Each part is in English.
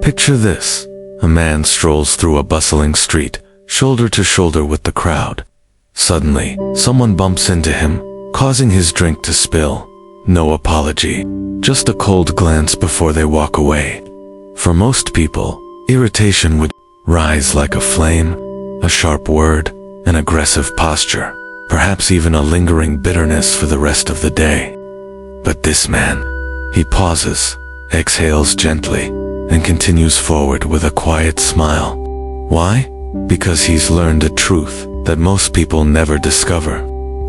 Picture this. A man strolls through a bustling street, shoulder to shoulder with the crowd. Suddenly, someone bumps into him, causing his drink to spill. No apology, just a cold glance before they walk away. For most people, irritation would rise like a flame, a sharp word, an aggressive posture, perhaps even a lingering bitterness for the rest of the day. But this man, he pauses, exhales gently, and continues forward with a quiet smile. Why? Because he's learned a truth that most people never discover.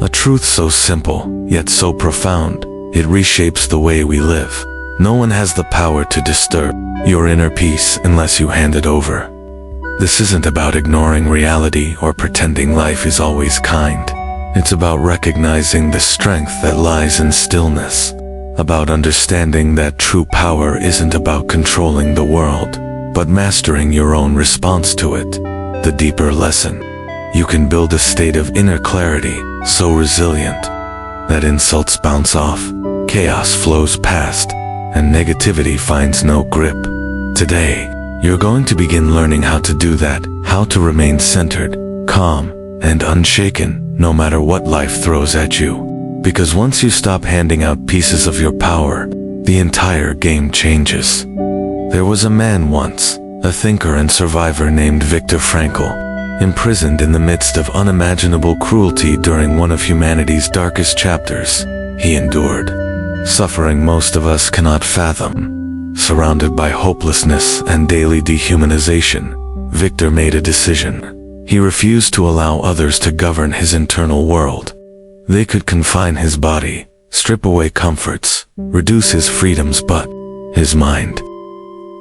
A truth so simple, yet so profound, it reshapes the way we live. No one has the power to disturb your inner peace unless you hand it over. This isn't about ignoring reality or pretending life is always kind. It's about recognizing the strength that lies in stillness, about understanding that true power isn't about controlling the world, but mastering your own response to it. The deeper lesson: you can build a state of inner clarity so resilient that insults bounce off, chaos flows past, and negativity finds no grip. Today, you're going to begin learning how to do that, how to remain centered, calm, and unshaken, no matter what life throws at you. Because once you stop handing out pieces of your power, the entire game changes. There was a man once, a thinker and survivor named Viktor Frankl, imprisoned in the midst of unimaginable cruelty during one of humanity's darkest chapters. He endured suffering most of us cannot fathom. Surrounded by hopelessness and daily dehumanization, Viktor made a decision. He refused to allow others to govern his internal world. They could confine his body, strip away comforts, reduce his freedoms, but his mind,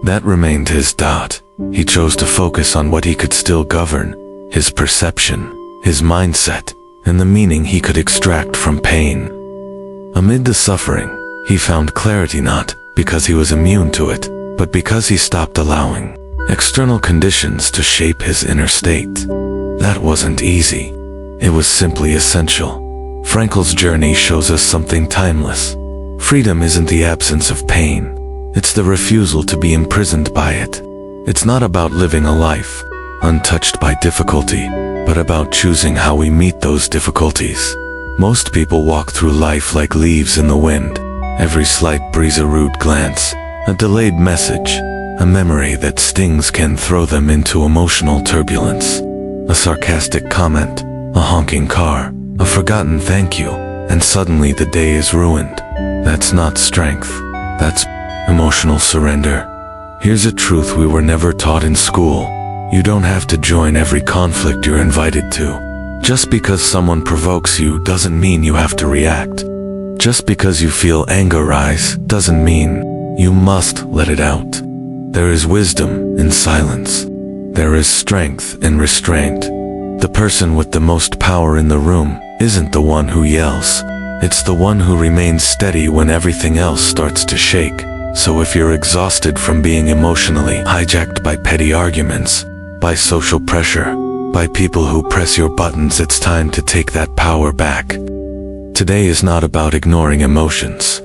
that remained his dot. He chose to focus on what he could still govern: his perception, his mindset, and the meaning he could extract from pain. Amid the suffering, he found clarity not because he was immune to it, but because he stopped allowing external conditions to shape his inner state. That wasn't easy. It was simply essential. Frankl's journey shows us something timeless. Freedom isn't the absence of pain. It's the refusal to be imprisoned by it. It's not about living a life untouched by difficulty, but about choosing how we meet those difficulties. Most people walk through life like leaves in the wind. Every slight breeze, a rude glance, a delayed message, a memory that stings can throw them into emotional turbulence. A sarcastic comment, a honking car, a forgotten thank you, and suddenly the day is ruined. That's not strength. That's emotional surrender. Here's a truth we were never taught in school. You don't have to join every conflict you're invited to. Just because someone provokes you doesn't mean you have to react. Just because you feel anger rise doesn't mean you must let it out. There is wisdom in silence. There is strength in restraint. The person with the most power in the room isn't the one who yells. It's the one who remains steady when everything else starts to shake. So if you're exhausted from being emotionally hijacked by petty arguments, by social pressure, by people who press your buttons, it's time to take that power back. Today is not about ignoring emotions.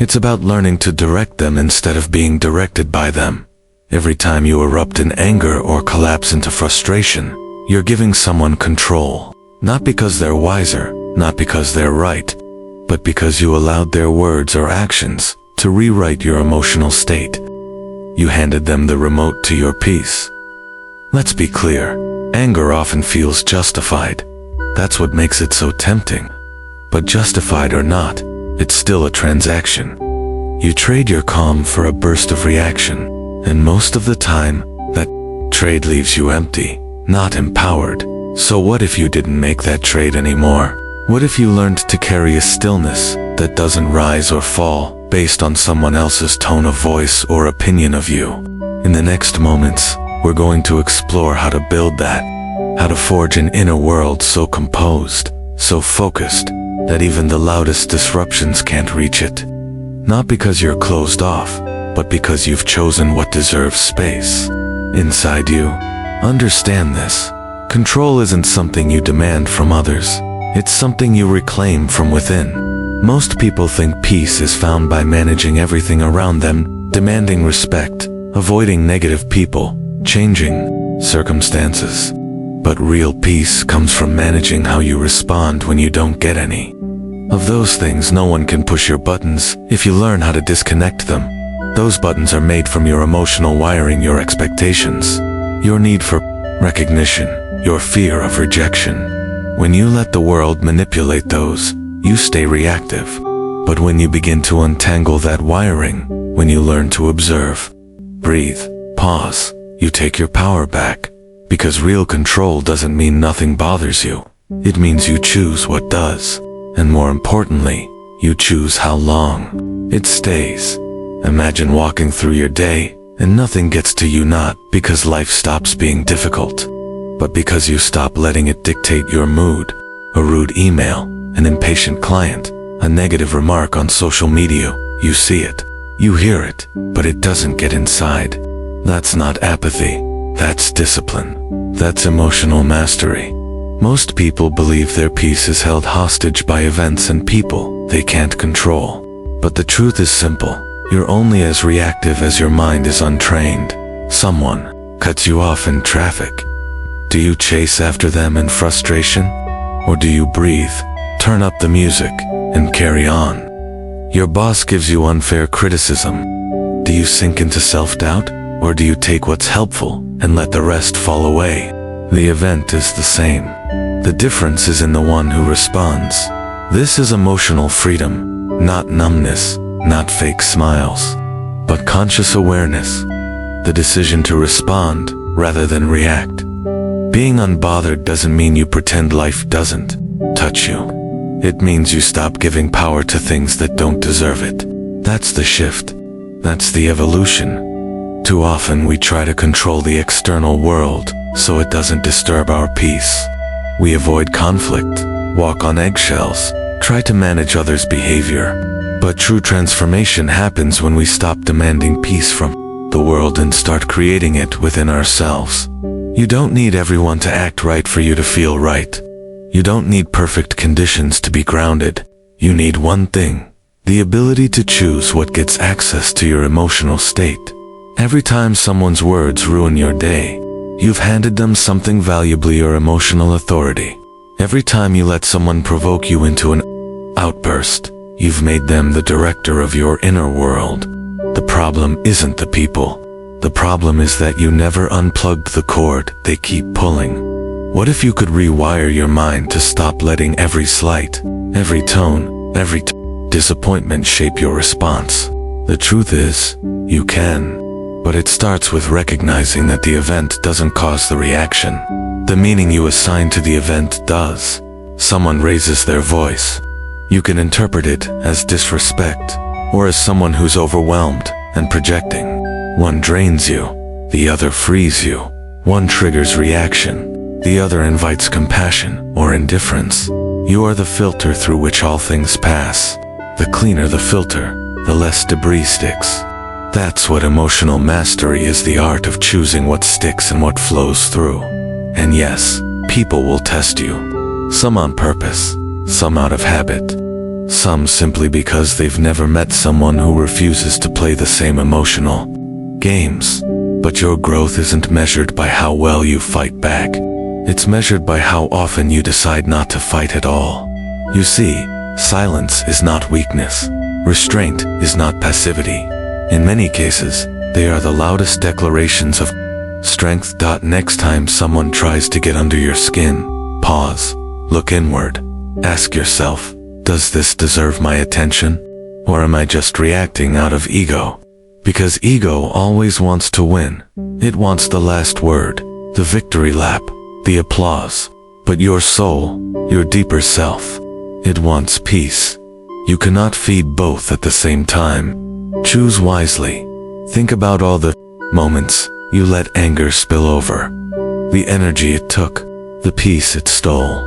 It's about learning to direct them instead of being directed by them. Every time you erupt in anger or collapse into frustration, you're giving someone control. Not because they're wiser, not because they're right, but because you allowed their words or actions to rewrite your emotional state. You handed them the remote to your peace. Let's be clear, anger often feels justified. That's what makes it so tempting. But justified or not, it's still a transaction. You trade your calm for a burst of reaction, and most of the time, that trade leaves you empty, not empowered. So what if you didn't make that trade anymore? What if you learned to carry a stillness that doesn't rise or fall based on someone else's tone of voice or opinion of you? In the next moments, we're going to explore how to build that, how to forge an inner world so composed, so focused, that even the loudest disruptions can't reach it. Not because you're closed off, but because you've chosen what deserves space inside you. Understand this. Control isn't something you demand from others. It's something you reclaim from within. Most people think peace is found by managing everything around them, demanding respect, avoiding negative people, changing circumstances. But real peace comes from managing how you respond when you don't get any. Of those things, no one can push your buttons if you learn how to disconnect them. Those buttons are made from your emotional wiring, your expectations, your need for recognition, your fear of rejection. When you let the world manipulate those, you stay reactive. But when you begin to untangle that wiring, when you learn to observe, breathe, pause, you take your power back. Because real control doesn't mean nothing bothers you. It means you choose what does. And more importantly, you choose how long it stays. Imagine walking through your day and nothing gets to you, not because life stops being difficult, but because you stop letting it dictate your mood. A rude email, an impatient client, a negative remark on social media, you see it, you hear it, but it doesn't get inside. That's not apathy, that's discipline. That's emotional mastery. Most people believe their peace is held hostage by events and people they can't control. But the truth is simple. You're only as reactive as your mind is untrained. Someone cuts you off in traffic. Do you chase after them in frustration? Or do you breathe, turn up the music, and carry on? Your boss gives you unfair criticism. Do you sink into self-doubt? Or do you take what's helpful and let the rest fall away? The event is the same. The difference is in the one who responds. This is emotional freedom, not numbness, not fake smiles, but conscious awareness. The decision to respond rather than react. Being unbothered doesn't mean you pretend life doesn't touch you. It means you stop giving power to things that don't deserve it. That's the shift. That's the evolution. Too often we try to control the external world so it doesn't disturb our peace. We avoid conflict, walk on eggshells, try to manage others' behavior. But true transformation happens when we stop demanding peace from the world and start creating it within ourselves. You don't need everyone to act right for you to feel right. You don't need perfect conditions to be grounded. You need one thing: the ability to choose what gets access to your emotional state. Every time someone's words ruin your day, you've handed them something valuable, your emotional authority. Every time you let someone provoke you into an outburst, you've made them the director of your inner world. The problem isn't the people. The problem is that you never unplugged the cord they keep pulling. What if you could rewire your mind to stop letting every slight, every tone, every disappointment shape your response? The truth is, you can. But it starts with recognizing that the event doesn't cause the reaction. The meaning you assign to the event does. Someone raises their voice. You can interpret it as disrespect, or as someone who's overwhelmed and projecting. One drains you, the other frees you. One triggers reaction, the other invites compassion or indifference. You are the filter through which all things pass. The cleaner the filter, the less debris sticks. That's what emotional mastery is, the art of choosing what sticks and what flows through. And yes, people will test you. Some on purpose, some out of habit, some simply because they've never met someone who refuses to play the same emotional games. But your growth isn't measured by how well you fight back. It's measured by how often you decide not to fight at all. You see, silence is not weakness. Restraint is not passivity. In many cases, they are the loudest declarations of strength. Next time someone tries to get under your skin, pause, look inward, ask yourself, does this deserve my attention? Or am I just reacting out of ego? Because ego always wants to win. It wants the last word, the victory lap, the applause. But your soul, your deeper self, it wants peace. You cannot feed both at the same time. Choose wisely. Think about all the moments you let anger spill over, the energy it took, the peace it stole,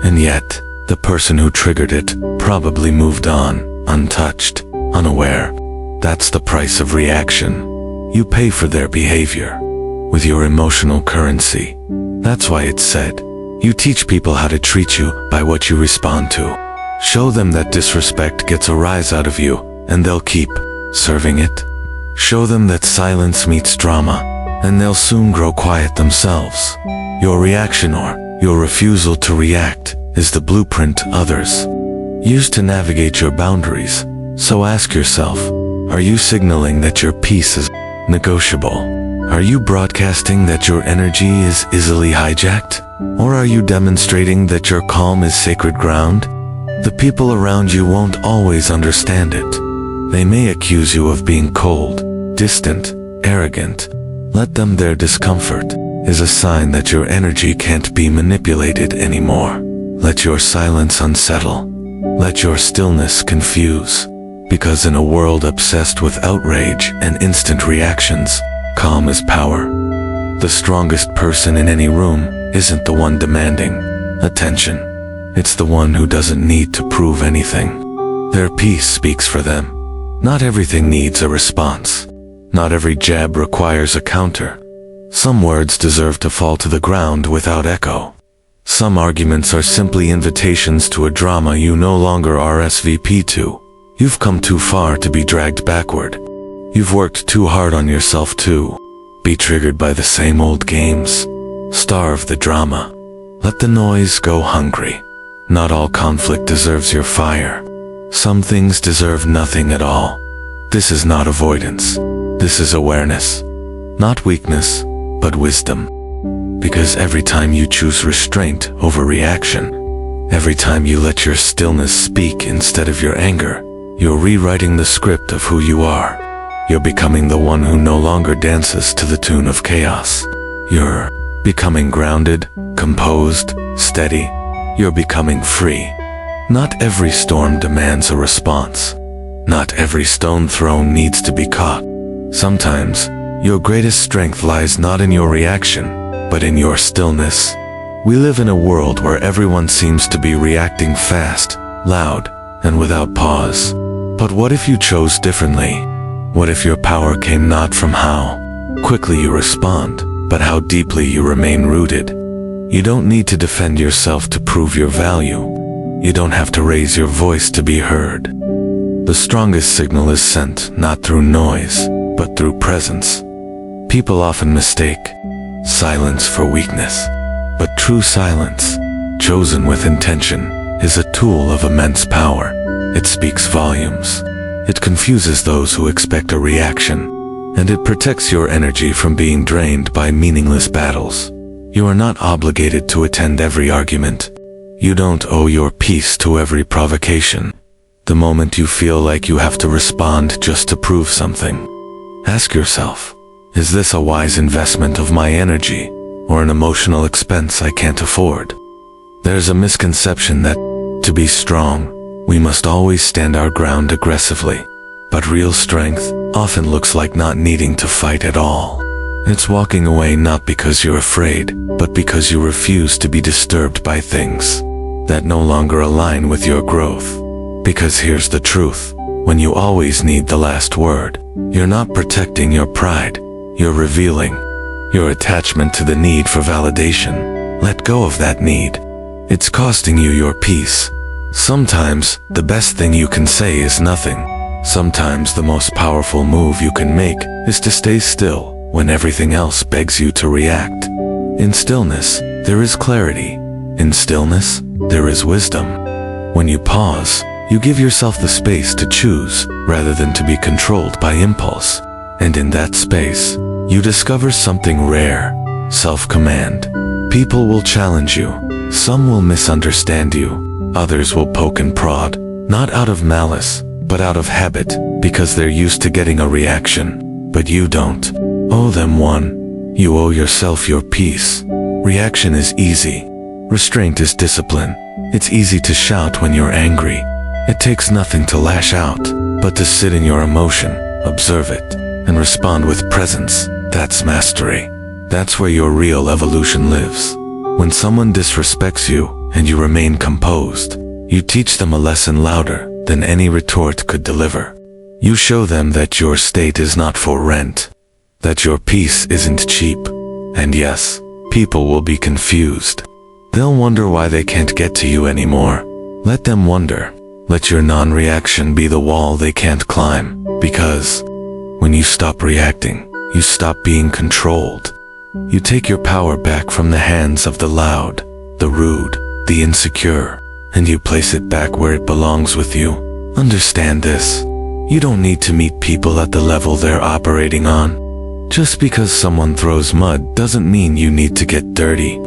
and yet, the person who triggered it probably moved on, untouched, unaware. That's the price of reaction. You pay for their behavior with your emotional currency. That's why it's said, you teach people how to treat you by what you respond to. Show them that disrespect gets a rise out of you, and they'll keep serving it. Show them that silence meets drama, and they'll soon grow quiet themselves. Your reaction or your refusal to react is the blueprint others use to navigate your boundaries. So ask yourself, are you signaling that your peace is negotiable? Are you broadcasting that your energy is easily hijacked? Or are you demonstrating that your calm is sacred ground? The people around you won't always understand it. They may accuse you of being cold, distant, arrogant. Let them. Their discomfort is a sign that your energy can't be manipulated anymore. Let your silence unsettle. Let your stillness confuse. Because in a world obsessed with outrage and instant reactions, calm is power. The strongest person in any room isn't the one demanding attention. It's the one who doesn't need to prove anything. Their peace speaks for them. Not everything needs a response. Not every jab requires a counter. Some words deserve to fall to the ground without echo. Some arguments are simply invitations to a drama you no longer RSVP to. You've come too far to be dragged backward. You've worked too hard on yourself to be triggered by the same old games. Starve the drama. Let the noise go hungry. Not all conflict deserves your fire. Some things deserve nothing at all. This is not avoidance. This is awareness. Not weakness, but wisdom. Because every time you choose restraint over reaction, every time you let your stillness speak instead of your anger, you're rewriting the script of who you are. You're becoming the one who no longer dances to the tune of chaos. You're becoming grounded, composed, steady. You're becoming free. Not every storm demands a response. Not every stone thrown needs to be caught. Sometimes, your greatest strength lies not in your reaction, but in your stillness. We live in a world where everyone seems to be reacting fast, loud, and without pause. But what if you chose differently? What if your power came not from how quickly you respond, but how deeply you remain rooted? You don't need to defend yourself to prove your value. You don't have to raise your voice to be heard. The strongest signal is sent not through noise, but through presence. People often mistake silence for weakness, but true silence, chosen with intention, is a tool of immense power. It speaks volumes. It confuses those who expect a reaction, and it protects your energy from being drained by meaningless battles. You are not obligated to attend every argument. You don't owe your peace to every provocation. The moment you feel like you have to respond just to prove something, ask yourself, is this a wise investment of my energy, or an emotional expense I can't afford? There's a misconception that, to be strong, we must always stand our ground aggressively. But real strength often looks like not needing to fight at all. It's walking away not because you're afraid, but because you refuse to be disturbed by things that no longer align with your growth. Because here's the truth, when you always need the last word, you're not protecting your pride, you're revealing your attachment to the need for validation. Let go of that need. It's costing you your peace. Sometimes, the best thing you can say is nothing. Sometimes the most powerful move you can make is to stay still when everything else begs you to react. In stillness, there is clarity. In stillness, there is wisdom. When you pause, you give yourself the space to choose rather than to be controlled by impulse. And in that space, you discover something rare: self-command. People will challenge you. Some will misunderstand you. Others will poke and prod, not out of malice, but out of habit, because they're used to getting a reaction. But you don't owe them one. You owe yourself your peace. Reaction is easy. Restraint is discipline. It's easy to shout when you're angry. It takes nothing to lash out, but to sit in your emotion, observe it, and respond with presence. That's mastery. That's where your real evolution lives. When someone disrespects you, and you remain composed, you teach them a lesson louder than any retort could deliver. You show them that your state is not for rent, that your peace isn't cheap. And yes, people will be confused. They'll wonder why they can't get to you anymore. Let them wonder. Let your non-reaction be the wall they can't climb, because When you stop reacting, you stop being controlled. You take your power back from the hands of the loud, the rude, the insecure, and you place it back where it belongs with you. Understand this. You don't need to meet people at the level they're operating on. Just because someone throws mud doesn't mean you need to get dirty.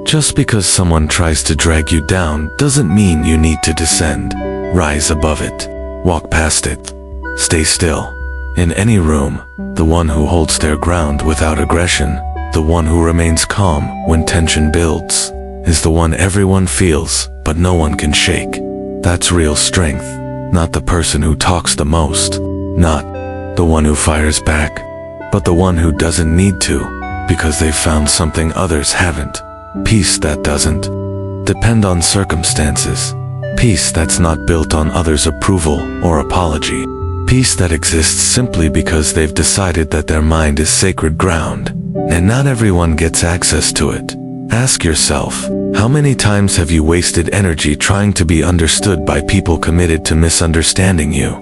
Just because someone tries to drag you down doesn't mean you need to descend. Rise above it. Walk past it. Stay still. In any room, the one who holds their ground without aggression, the one who remains calm when tension builds, is the one everyone feels, but no one can shake. That's real strength. Not the person who talks the most. Not the one who fires back, but the one who doesn't need to, because they've found something others haven't. Peace that doesn't depend on circumstances. Peace that's not built on others' approval or apology. Peace that exists simply because they've decided that their mind is sacred ground, and not everyone gets access to it. Ask yourself, how many times have you wasted energy trying to be understood by people committed to misunderstanding you?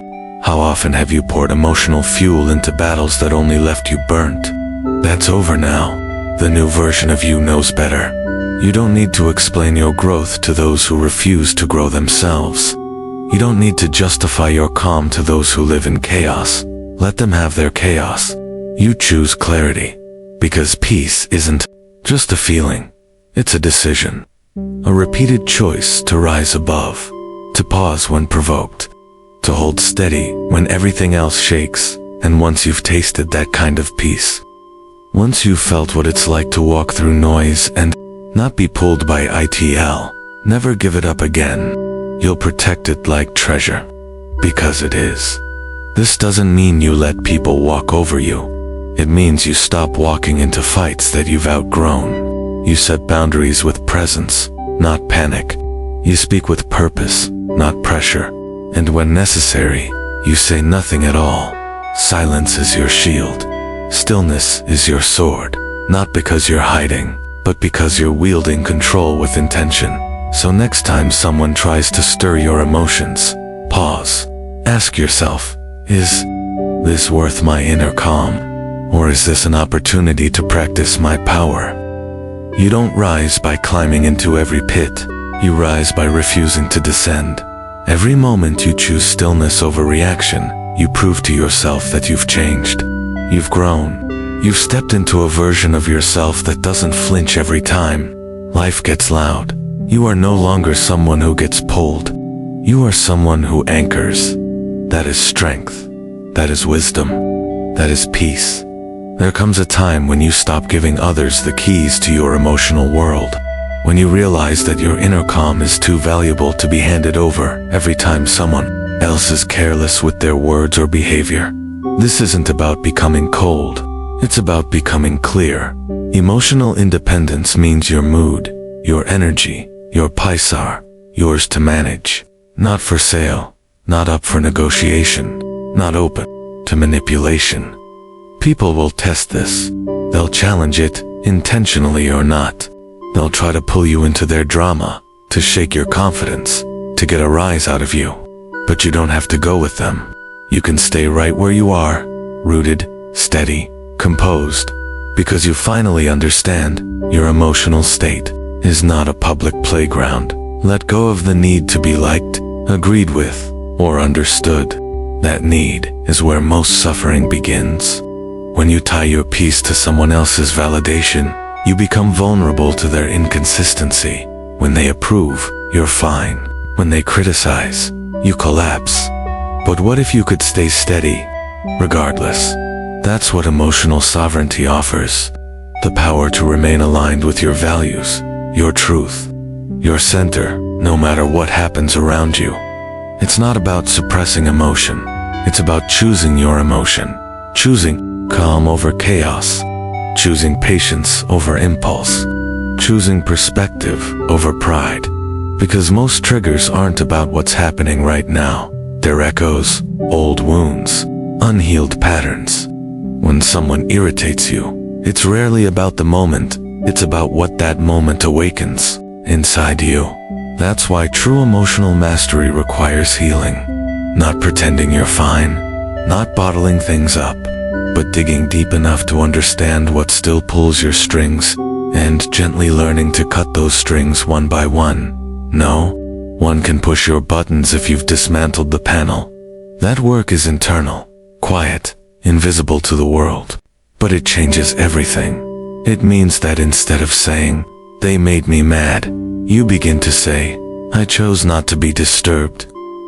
How often have you poured emotional fuel into battles that only left you burnt? That's over now. The new version of you knows better. You don't need to explain your growth to those who refuse to grow themselves. You don't need to justify your calm to those who live in chaos. Let them have their chaos. You choose clarity. Because peace isn't just a feeling. It's a decision. A repeated choice to rise above. To pause when provoked. To hold steady when everything else shakes. And once you've tasted that kind of peace, once you've felt what it's like to walk through noise and not be pulled by ITL, never give it up again. You'll protect it like treasure. Because it is. This doesn't mean you let people walk over you. It means you stop walking into fights that you've outgrown. You set boundaries with presence, not panic. You speak with purpose, not pressure. And when necessary, you say nothing at all. Silence is your shield. Stillness is your sword. Not because you're hiding, but because you're wielding control with intention. So next time someone tries to stir your emotions, pause. Ask yourself, is this worth my inner calm? Or is this an opportunity to practice my power? You don't rise by climbing into every pit. You rise by refusing to descend. Every moment you choose stillness over reaction, you prove to yourself that you've changed. You've grown. You've stepped into a version of yourself that doesn't flinch every time life gets loud. You are no longer someone who gets pulled. You are someone who anchors. That is strength. That is wisdom. That is peace. There comes a time when you stop giving others the keys to your emotional world. When you realize that your inner calm is too valuable to be handed over every time someone else is careless with their words or behavior. This isn't about becoming cold. It's about becoming clear. Emotional independence means your mood, your energy, your paisar, yours to manage. Not for sale, not up for negotiation, not open to manipulation. People will test this. They'll challenge it, intentionally or not. They'll try to pull you into their drama, to shake your confidence, to get a rise out of you. But you don't have to go with them. You can stay right where you are, rooted, steady, composed, because you finally understand your emotional state is not a public playground. Let go of the need to be liked, agreed with, or understood. That need is where most suffering begins. When you tie your peace to someone else's validation, you become vulnerable to their inconsistency. When they approve, you're fine. When they criticize, you collapse. But what if you could stay steady, regardless? That's what emotional sovereignty offers. The power to remain aligned with your values, your truth, your center, no matter what happens around you. It's not about suppressing emotion. It's about choosing your emotion. Choosing calm over chaos. Choosing patience over impulse. Choosing perspective over pride. Because most triggers aren't about what's happening right now. They're echoes, old wounds, unhealed patterns. When someone irritates you, it's rarely about the moment. It's about what that moment awakens inside you. That's why true emotional mastery requires healing. Not pretending you're fine. Not bottling things up. but digging deep enough to understand what still pulls your strings, and gently learning to cut those strings one by one. No, one can push your buttons if you've dismantled the panel. That work is internal, quiet, invisible to the world. But it changes everything. It means that instead of saying, "They made me mad," you begin to say, "I chose not to be disturbed."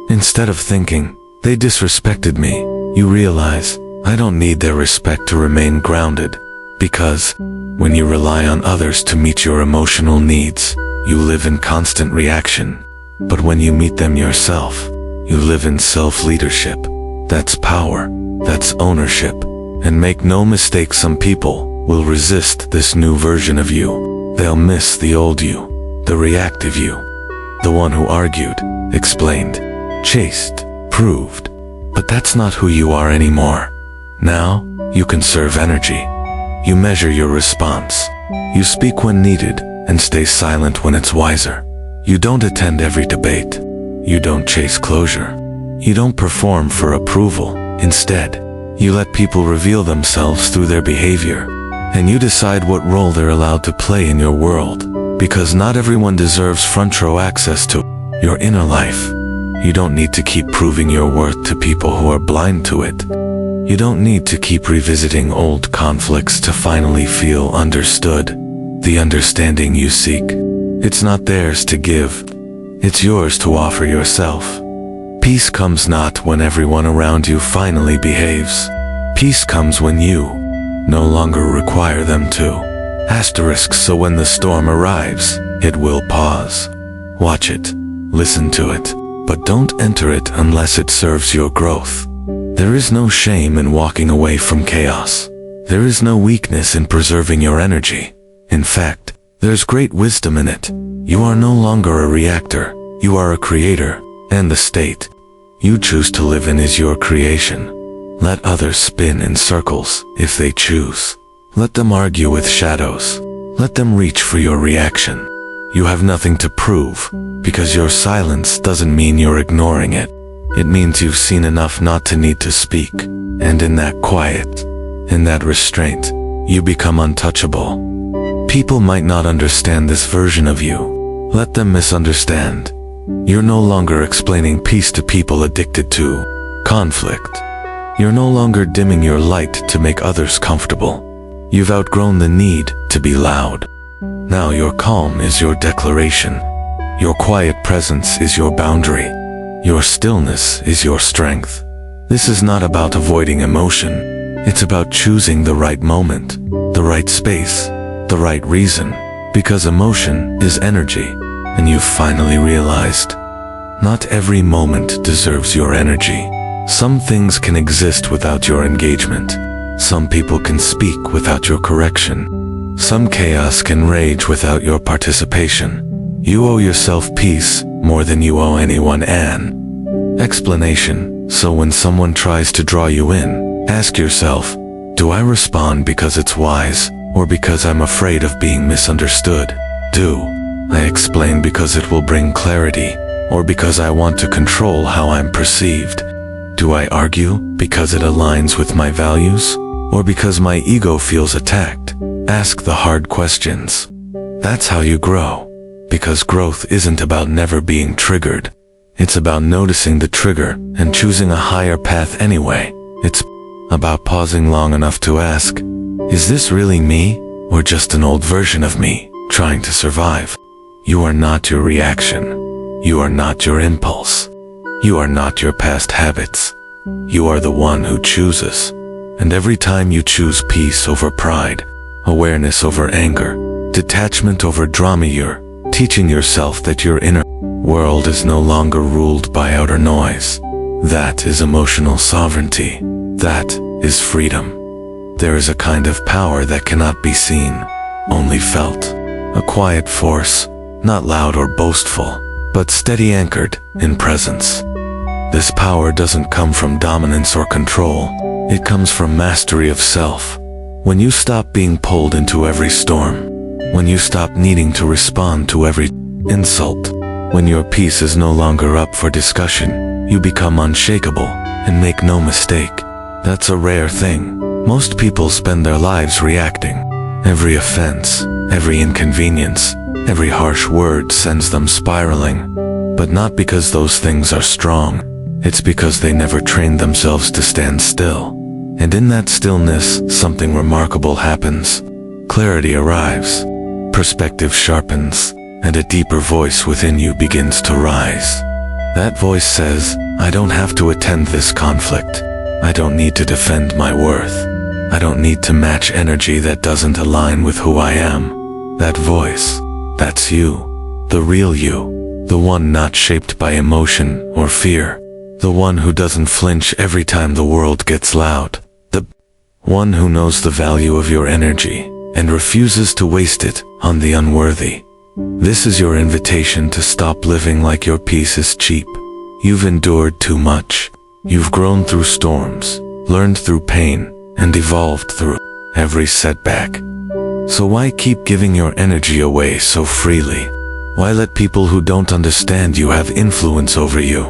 Instead of thinking, "They disrespected me," you realize, "I don't need their respect to remain grounded." Because, when you rely on others to meet your emotional needs, you live in constant reaction. But when you meet them yourself, you live in self-leadership. That's power, that's ownership. And make no mistake, some people will resist this new version of you. They'll miss the old you, the reactive you, the one who argued, explained, chased, proved. But that's not who you are anymore. Now, you conserve energy. You measure your response. You speak when needed and stay silent when it's wiser. You don't attend every debate. You don't chase closure. You don't perform for approval. Instead, you let people reveal themselves through their behavior. And you decide what role they're allowed to play in your world. Because not everyone deserves front row access to your inner life. You don't need to keep proving your worth to people who are blind to it. You don't need to keep revisiting old conflicts to finally feel understood. The understanding you seek, it's not theirs to give. It's yours to offer yourself. Peace comes not when everyone around you finally behaves. Peace comes when you no longer require them to. Asterisk, so when the storm arrives, it will pause. Watch it, listen to it, but don't enter it unless it serves your growth. There is no shame in walking away from chaos. There is no weakness in preserving your energy. In fact, there's great wisdom in it. You are no longer a reactor. You are a creator, and the state you choose to live in is your creation. Let others spin in circles if they choose. Let them argue with shadows. Let them reach for your reaction. You have nothing to prove, because your silence doesn't mean you're ignoring it. It means you've seen enough not to need to speak. And in that quiet, in that restraint, you become untouchable. People might not understand this version of you. Let them misunderstand. You're no longer explaining peace to people addicted to conflict. You're no longer dimming your light to make others comfortable. You've outgrown the need to be loud. Now your calm is your declaration. Your quiet presence is your boundary. Your stillness is your strength. This is not about avoiding emotion. It's about choosing the right moment, the right space, the right reason. Because emotion is energy, and you've finally realized, not every moment deserves your energy. Some things can exist without your engagement. Some people can speak without your correction. Some chaos can rage without your participation. You owe yourself peace more than you owe anyone an explanation. So when someone tries to draw you in, ask yourself, do I respond because it's wise, or because I'm afraid of being misunderstood? Do I explain because it will bring clarity, or because I want to control how I'm perceived? Do I argue because it aligns with my values, or because my ego feels attacked? Ask the hard questions. That's how you grow. Because growth isn't about never being triggered. It's about noticing the trigger and choosing a higher path anyway. It's about pausing long enough to ask, is this really me, or just an old version of me trying to survive? You are not your reaction. You are not your impulse. You are not your past habits. You are the one who chooses. And every time you choose peace over pride, awareness over anger, detachment over drama, you're teaching yourself that your inner world is no longer ruled by outer noise. That is emotional sovereignty. That is freedom. There is a kind of power that cannot be seen, only felt. A quiet force, not loud or boastful, but steady, anchored in presence. This power doesn't come from dominance or control. It comes from mastery of self. When you stop being pulled into every storm, when you stop needing to respond to every insult, when your peace is no longer up for discussion, you become unshakable. And make no mistake, that's a rare thing. Most people spend their lives reacting. Every offense, every inconvenience, every harsh word sends them spiraling. But not because those things are strong. It's because they never trained themselves to stand still. And in that stillness, something remarkable happens. Clarity arrives, perspective sharpens, and a deeper voice within you begins to rise. That voice says, I don't have to attend this conflict. I don't need to defend my worth. I don't need to match energy that doesn't align with who I am. That voice, that's you, the real you, the one not shaped by emotion or fear, the one who doesn't flinch every time the world gets loud, the one who knows the value of your energy and refuses to waste it on the unworthy. This is your invitation to stop living like your peace is cheap. You've endured too much. You've grown through storms, learned through pain, and evolved through every setback. So why keep giving your energy away so freely? Why let people who don't understand you have influence over you?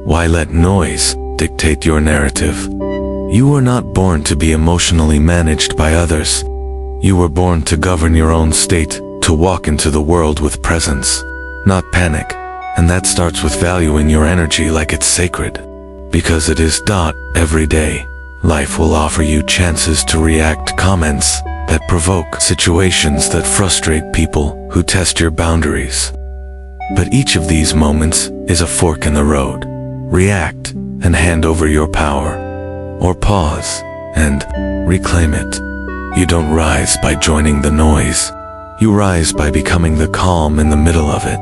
Why let noise dictate your narrative? You were not born to be emotionally managed by others. You were born to govern your own state, to walk into the world with presence, not panic. And that starts with valuing your energy like it's sacred. Because it is. Every day, life will offer you chances to react, comments that provoke, situations that frustrate people who test your boundaries. But each of these moments is a fork in the road. React and hand over your power, or pause and reclaim it. You don't rise by joining the noise. You rise by becoming the calm in the middle of it.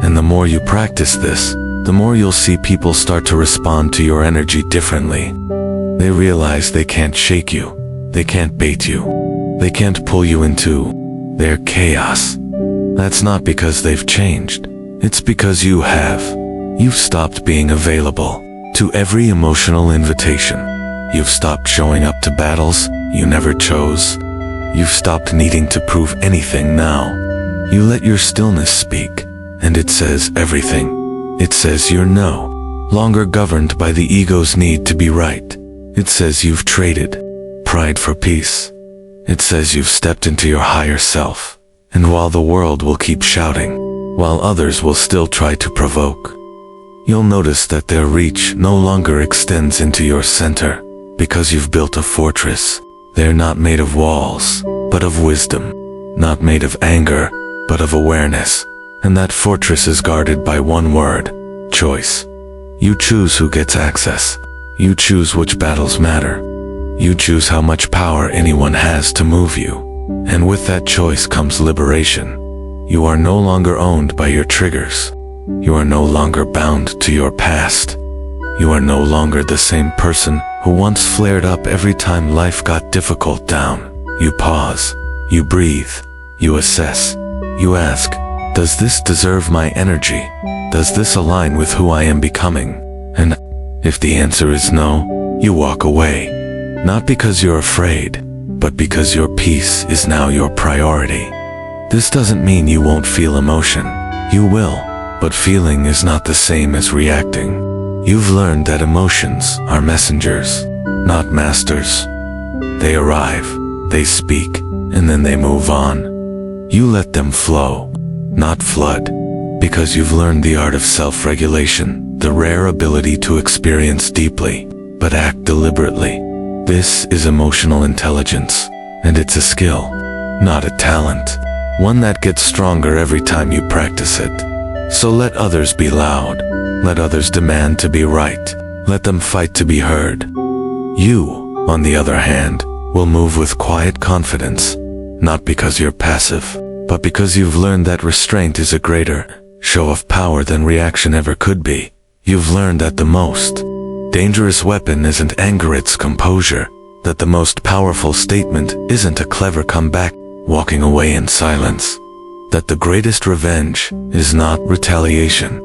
And the more you practice this, the more you'll see people start to respond to your energy differently. They realize they can't shake you, they can't bait you, they can't pull you into their chaos. That's not because they've changed, it's because you have. You've stopped being available to every emotional invitation. You've stopped showing up to battles you never chose. You've stopped needing to prove anything now. You let your stillness speak, and it says everything. It says you're no longer governed by the ego's need to be right. It says you've traded pride for peace. It says you've stepped into your higher self. And while the world will keep shouting, while others will still try to provoke, you'll notice that their reach no longer extends into your center, because you've built a fortress. They're not made of walls, but of wisdom. Not made of anger, but of awareness. And that fortress is guarded by one word: choice. You choose who gets access. You choose which battles matter. You choose how much power anyone has to move you. And with that choice comes liberation. You are no longer owned by your triggers. You are no longer bound to your past. You are no longer the same person who once flared up every time life got difficult down. You pause. You breathe. You assess. You ask, does this deserve my energy? Does this align with who I am becoming? And if the answer is no, you walk away. Not because you're afraid, but because your peace is now your priority. This doesn't mean you won't feel emotion. You will, but feeling is not the same as reacting. You've learned that emotions are messengers, not masters. They arrive, they speak, and then they move on. You let them flow, not flood, because you've learned the art of self-regulation, the rare ability to experience deeply, but act deliberately. This is emotional intelligence, and it's a skill, not a talent, one that gets stronger every time you practice it. So let others be loud, let others demand to be right, let them fight to be heard. You, on the other hand, will move with quiet confidence, not because you're passive, but because you've learned that restraint is a greater show of power than reaction ever could be. You've learned that the most dangerous weapon isn't anger, it's composure, that the most powerful statement isn't a clever comeback, walking away in silence, that the greatest revenge is not retaliation,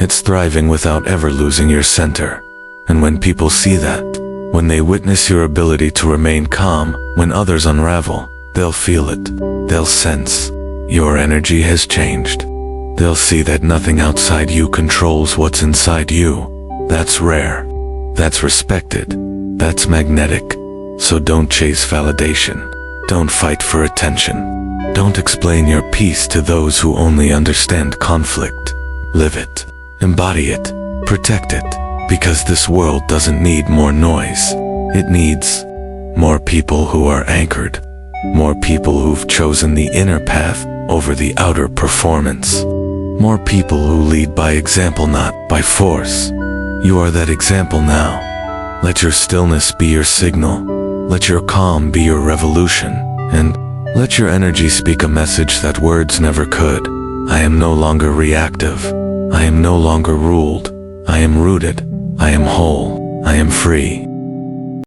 it's thriving without ever losing your center. And when people see that, when they witness your ability to remain calm when others unravel, they'll feel it, they'll sense your energy has changed. They'll see that nothing outside you controls what's inside you. That's rare. That's respected. That's magnetic. So don't chase validation. Don't fight for attention. Don't explain your peace to those who only understand conflict. Live it. Embody it. Protect it. Because this world doesn't need more noise. It needs more people who are anchored. More people who've chosen the inner path over the outer performance. More people who lead by example, not by force. You are that example now. Let your stillness be your signal. Let your calm be your revolution. And let your energy speak a message that words never could. I am no longer reactive. I am no longer ruled. I am rooted. I am whole. I am free.